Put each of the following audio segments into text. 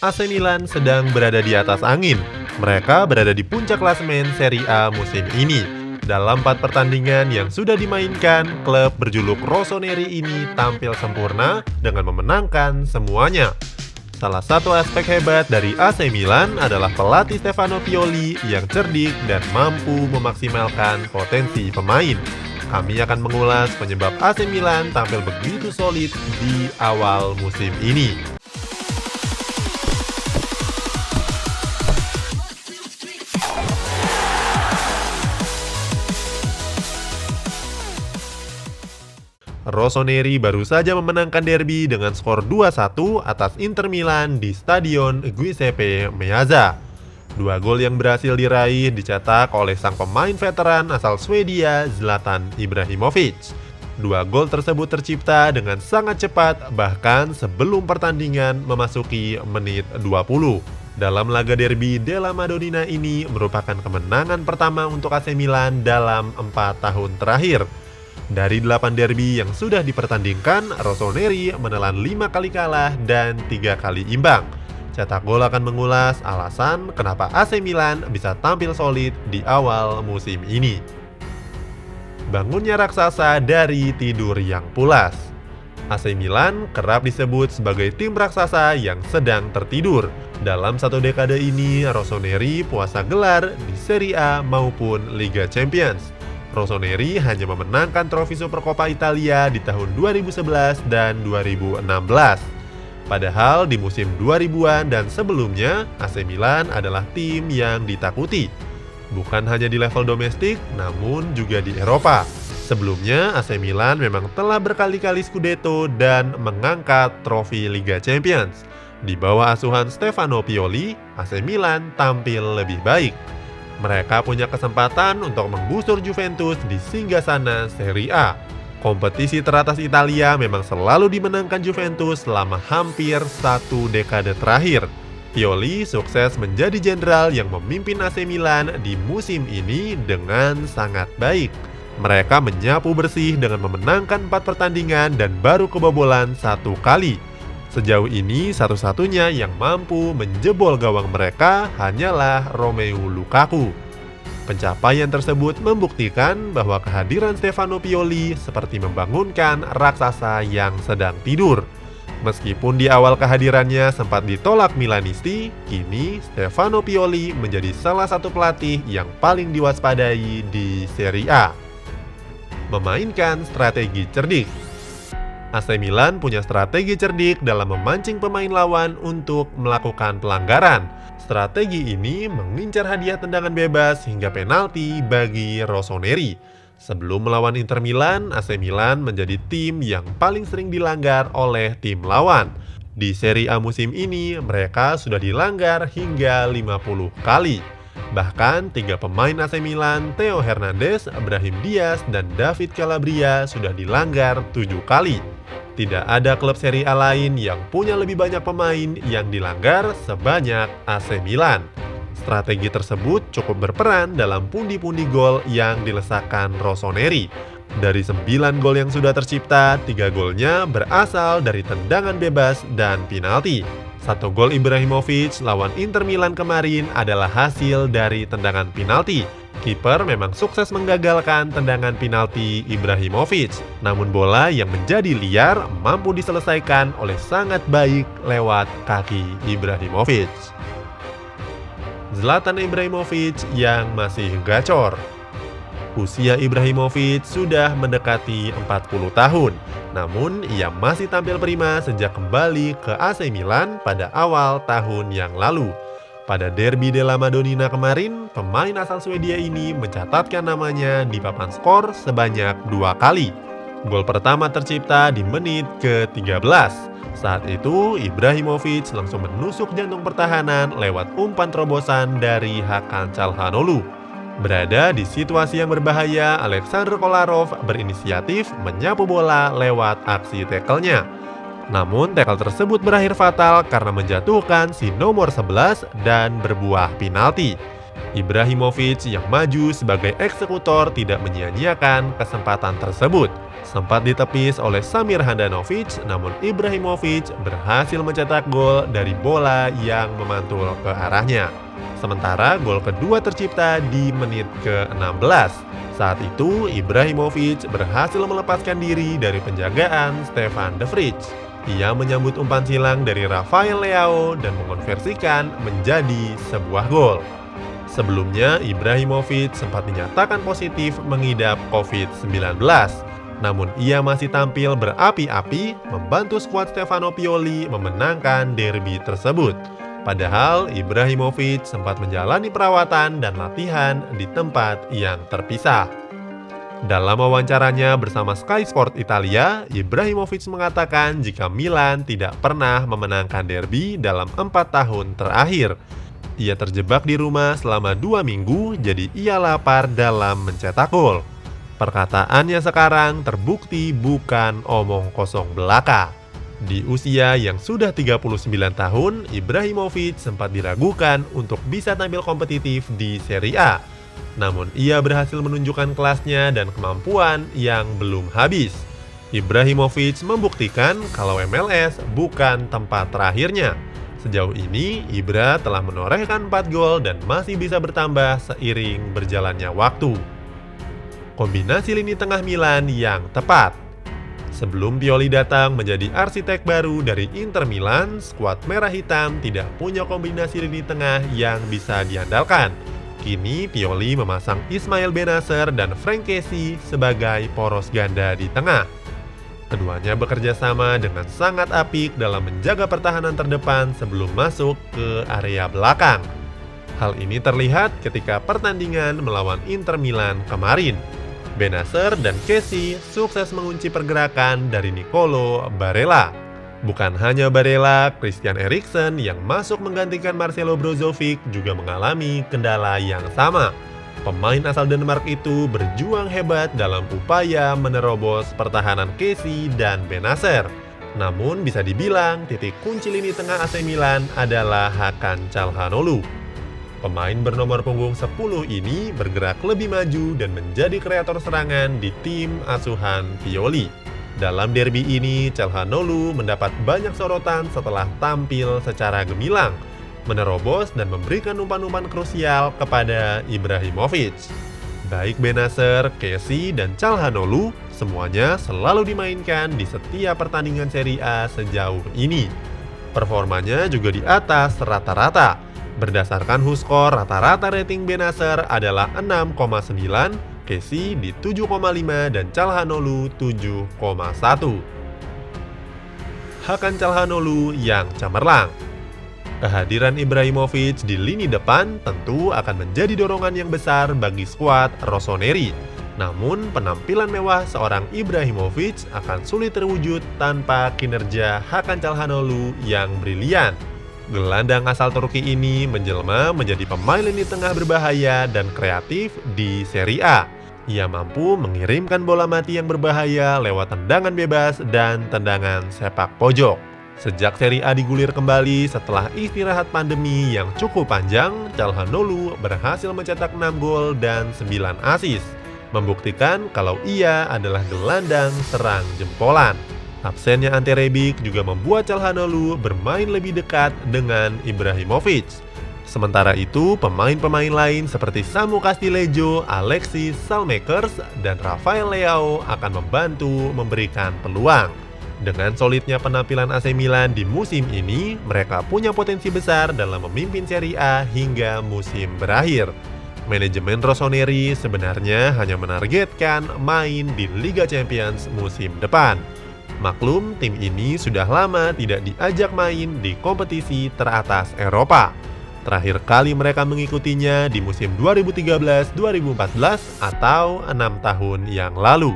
AC Milan sedang berada di atas angin. Mereka berada di puncak klasemen Serie A musim ini. Dalam 4 pertandingan yang sudah dimainkan, klub berjuluk Rossoneri ini tampil sempurna dengan memenangkan semuanya. Salah satu aspek hebat dari AC Milan adalah pelatih Stefano Pioli yang cerdik dan mampu memaksimalkan potensi pemain. Kami akan mengulas penyebab AC Milan tampil begitu solid di awal musim ini. Rossoneri baru saja memenangkan derby dengan skor 2-1 atas Inter Milan di Stadion Giuseppe Meazza. 2 gol yang berhasil diraih dicetak oleh sang pemain veteran asal Swedia, Zlatan Ibrahimovic. 2 gol tersebut tercipta dengan sangat cepat, bahkan sebelum pertandingan memasuki menit 20. Dalam laga derby della Madonnina ini merupakan kemenangan pertama untuk AC Milan dalam 4 tahun terakhir. Dari 8 derby yang sudah dipertandingkan, Rossoneri menelan 5 kali kalah dan 3 kali imbang. Cetak Gol akan mengulas alasan kenapa AC Milan bisa tampil solid di awal musim ini. Bangunnya raksasa dari tidur yang pulas. AC Milan kerap disebut sebagai tim raksasa yang sedang tertidur. Dalam 1 dekade ini, Rossoneri puasa gelar di Serie A maupun Liga Champions. Rossoneri hanya memenangkan trofi Supercoppa Italia di tahun 2011 dan 2016. Padahal di musim 2000-an dan sebelumnya, AC Milan adalah tim yang ditakuti. Bukan hanya di level domestik, namun juga di Eropa. Sebelumnya, AC Milan memang telah berkali-kali Scudetto dan mengangkat trofi Liga Champions. Di bawah asuhan Stefano Pioli, AC Milan tampil lebih baik. Mereka punya kesempatan untuk menggusur Juventus di singgasana Serie A. Kompetisi teratas Italia memang selalu dimenangkan Juventus selama hampir 1 dekade terakhir. Pioli sukses menjadi jenderal yang memimpin AC Milan di musim ini dengan sangat baik. Mereka menyapu bersih dengan memenangkan 4 pertandingan dan baru kebobolan 1 kali. Sejauh ini, satu-satunya yang mampu menjebol gawang mereka hanyalah Romelu Lukaku. Pencapaian tersebut membuktikan bahwa kehadiran Stefano Pioli seperti membangunkan raksasa yang sedang tidur. Meskipun di awal kehadirannya sempat ditolak Milanisti, kini Stefano Pioli menjadi salah satu pelatih yang paling diwaspadai di Serie A. Memainkan strategi cerdik. AC Milan punya strategi cerdik dalam memancing pemain lawan untuk melakukan pelanggaran. Strategi ini mengincar hadiah tendangan bebas hingga penalti bagi Rossoneri. Sebelum melawan Inter Milan, AC Milan menjadi tim yang paling sering dilanggar oleh tim lawan. Di Serie A musim ini, mereka sudah dilanggar hingga 50 kali. Bahkan 3 pemain AC Milan, Theo Hernandez, Brahim Diaz, dan David Calabria sudah dilanggar 7 kali. Tidak ada klub Serie A lain yang punya lebih banyak pemain yang dilanggar sebanyak AC Milan. Strategi tersebut cukup berperan dalam pundi-pundi gol yang dilesakkan Rossoneri. Dari 9 gol yang sudah tercipta, 3 golnya berasal dari tendangan bebas dan penalti. 1 gol Ibrahimovic lawan Inter Milan kemarin adalah hasil dari tendangan penalti. Kiper memang sukses menggagalkan tendangan penalti Ibrahimovic, namun bola yang menjadi liar mampu diselesaikan oleh sangat baik lewat kaki Ibrahimovic. Zlatan Ibrahimovic yang masih gacor. Usia Ibrahimovic sudah mendekati 40 tahun, namun ia masih tampil prima sejak kembali ke AC Milan pada awal tahun yang lalu. Pada derby della Madonnina kemarin, pemain asal Swedia ini mencatatkan namanya di papan skor sebanyak 2 kali. Gol pertama tercipta di menit ke-13. Saat itu, Ibrahimovic langsung menusuk jantung pertahanan lewat umpan terobosan dari Hakan Çalhanoğlu. Berada di situasi yang berbahaya, Alexander Kolarov berinisiatif menyapu bola lewat aksi tackle-nya. Namun tackle tersebut berakhir fatal karena menjatuhkan si nomor 11 dan berbuah penalti. Ibrahimovic yang maju sebagai eksekutor tidak menyia-nyiakan kesempatan tersebut. Sempat ditepis oleh Samir Handanovic, namun Ibrahimovic berhasil mencetak gol dari bola yang memantul ke arahnya. Sementara gol kedua tercipta di menit ke-16. Saat itu Ibrahimovic berhasil melepaskan diri dari penjagaan Stefan de Vrij. Ia menyambut umpan silang dari Rafael Leao dan mengonversikan menjadi sebuah gol. Sebelumnya, Ibrahimovic sempat dinyatakan positif mengidap COVID-19. Namun ia masih tampil berapi-api membantu skuad Stefano Pioli memenangkan derby tersebut. Padahal Ibrahimovic sempat menjalani perawatan dan latihan di tempat yang terpisah. Dalam wawancaranya bersama Sky Sport Italia, Ibrahimovic mengatakan jika Milan tidak pernah memenangkan derby dalam 4 tahun terakhir. Ia terjebak di rumah selama 2 minggu, jadi ia lapar dalam mencetak gol. Perkataannya sekarang terbukti bukan omong kosong belaka. Di usia yang sudah 39 tahun, Ibrahimovic sempat diragukan untuk bisa tampil kompetitif di Serie A. Namun ia berhasil menunjukkan kelasnya dan kemampuan yang belum habis. Ibrahimovic membuktikan kalau MLS bukan tempat terakhirnya. Sejauh ini, Ibra telah menorehkan 4 gol dan masih bisa bertambah seiring berjalannya waktu. Kombinasi lini tengah Milan yang tepat. Sebelum Pioli datang menjadi arsitek baru dari Inter Milan, skuad merah hitam tidak punya kombinasi lini tengah yang bisa diandalkan. Kini Pioli memasang Ismail Bennacer dan Frank Kessie sebagai poros ganda di tengah. Keduanya bekerja sama dengan sangat apik dalam menjaga pertahanan terdepan sebelum masuk ke area belakang. Hal ini terlihat ketika pertandingan melawan Inter Milan kemarin. Bennacer dan Kessie sukses mengunci pergerakan dari Nicolo Barella. Bukan hanya Barella, Christian Eriksen yang masuk menggantikan Marcelo Brozovic juga mengalami kendala yang sama. Pemain asal Denmark itu berjuang hebat dalam upaya menerobos pertahanan Kessie dan Bennacer. Namun bisa dibilang titik kunci lini tengah AC Milan adalah Hakan Calhanoglu. Pemain bernomor punggung 10 ini bergerak lebih maju dan menjadi kreator serangan di tim asuhan Pioli. Dalam derby ini, Calhanoglu mendapat banyak sorotan setelah tampil secara gemilang, menerobos dan memberikan umpan-umpan krusial kepada Ibrahimovic. Baik Bennacer, Kessie, dan Calhanoglu semuanya selalu dimainkan di setiap pertandingan Serie A sejauh ini. Performanya juga di atas rata-rata. Berdasarkan HuScore, rata-rata rating Bennacer adalah 6,9, Kessie di 7,5 dan Calhanoglu 7,1. Hakan Calhanoglu yang cemerlang. Kehadiran Ibrahimovic di lini depan tentu akan menjadi dorongan yang besar bagi skuad rossoneri. Namun, penampilan mewah seorang Ibrahimovic akan sulit terwujud tanpa kinerja Hakan Calhanoglu yang brilian. Gelandang asal Turki ini menjelma menjadi pemain lini tengah berbahaya dan kreatif di Serie A. Ia mampu mengirimkan bola mati yang berbahaya lewat tendangan bebas dan tendangan sepak pojok. Sejak Serie A digulir kembali setelah istirahat pandemi yang cukup panjang, Calhanoglu berhasil mencetak 6 gol dan 9 assist, membuktikan kalau ia adalah gelandang serang jempolan. Absennya Ante Rebic juga membuat Calhanoglu bermain lebih dekat dengan Ibrahimovic. Sementara itu, pemain-pemain lain seperti Samu Castillejo, Alexis Salmakers, dan Rafael Leao akan membantu memberikan peluang. Dengan solidnya penampilan AC Milan di musim ini, mereka punya potensi besar dalam memimpin Serie A hingga musim berakhir. Manajemen rossoneri sebenarnya hanya menargetkan main di Liga Champions musim depan. Maklum, tim ini sudah lama tidak diajak main di kompetisi teratas Eropa. Terakhir kali mereka mengikutinya di musim 2013-2014 atau 6 tahun yang lalu.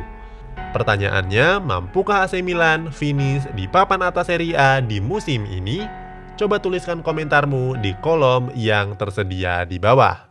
Pertanyaannya, mampukah AC Milan finish di papan atas Serie A di musim ini? Coba tuliskan komentarmu di kolom yang tersedia di bawah.